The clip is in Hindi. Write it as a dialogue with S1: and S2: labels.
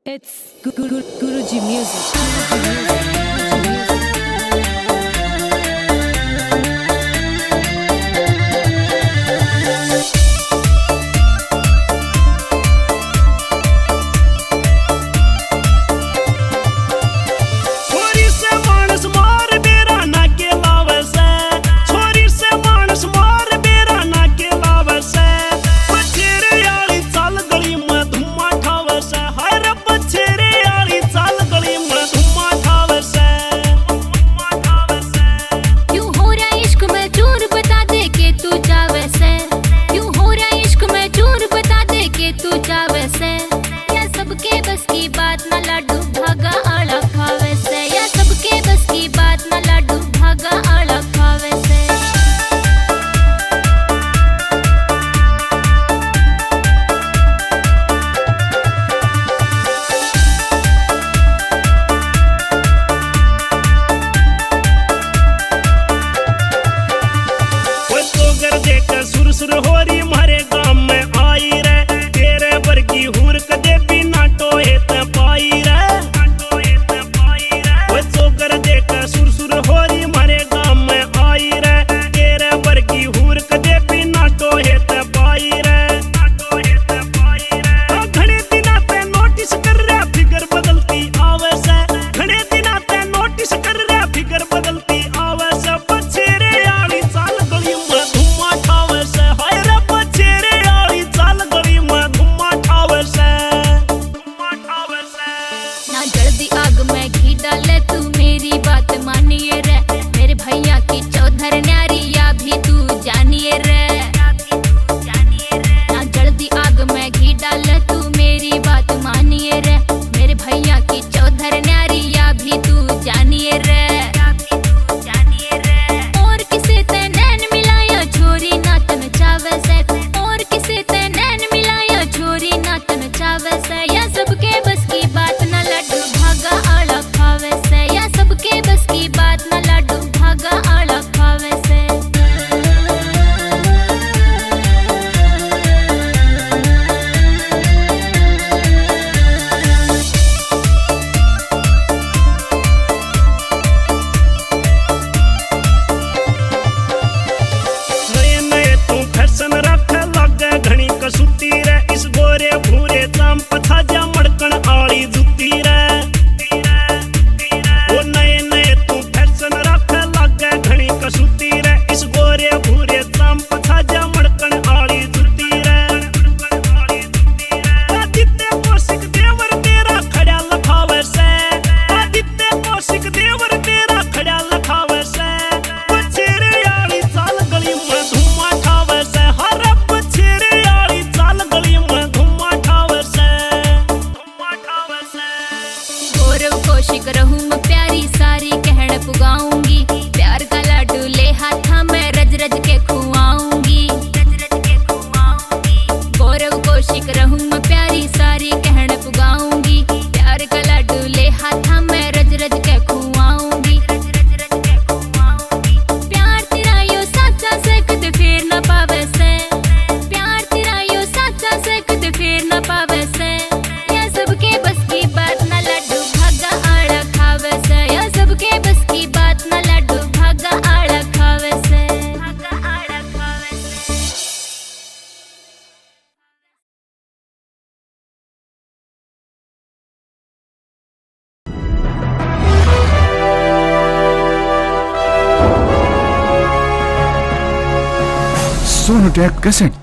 S1: It's Guruji Music.
S2: सुर होरी मारे गांव में आई रे, तेरे वर्गी हूर कदे भी ना टोए ते पाई रे। वो चोकर देख सुर होरी मारे गांव में आई रे, तेरे वर्गी हूर कदे भी ना टोए ते पाई रे। घणे दिना पे नोटिस कर रहा फिगर बदलती आवे से, घणे दिना पे नोटिस कर रहा फिगर बदलती आवे से। बछेरे आली चाल गली में धुआं ठावे से,
S3: आग में घी डाले तू मेरी बात मानिए रे, मेरे भैया की चौधर न्यारी या भी तू जानिए रे। ना जल्दी आग में घी डाले तू मेरी बात मानिए रे, मेरे भैया की चौधर न्यारी या भी तू जानिए रे। और किसे ते नैन मिलाया छोरी ना तन चावे से, और किसे ते नैन मिलाया छोरी ना तन चावे से। या सबके बस की बात ना लड्डू भागा आला खावे से, या सबके बस की बात ना लड्डू भागा आला खावे से।
S2: नए नए तू फैशन रख लगे घनी कसुती रे, इस गोरे भूरे चाम पछा जा मड़कन आली जुती रे। वो नए नए तू फैशन रख लगे घनी कसुती रे, इस गोरे भूरे चाम पछा जा मड़कन आली जुती रे। आदित्य कौशिक देवर तेरा खड़ा लखावे से, आदित्य कौशिक देवर तेरा खड़ा लखावे से। बछेरे आली चाल गली में धुआं ठावे से, हर बछेरे आली चाल गली में धुआं ठावे से।
S3: गौरव कौशिक रहूं मैं प्यारी सारी कहण पुगाऊंगी, प्यार का लाडू ले हाथा में रज रज के खुआऊंगी। गौरव कौशिक रहूं मैं प्यारी सारी कहण पुगाऊंगी, प्यार का लाडू ले हाथा में रज रज के खुआऊंगी। प्यार तेरा यो साचा से कद फेर न पावे से, प्यार तेरा यो साचा से कद फेर न पावे से। या सबके बस की बात ना लड्डू भागा आड़ा खावे से, या सबके बस की बात ना लड्डू भागा आड़ा खावे से।
S4: सोनोटेक कैसेट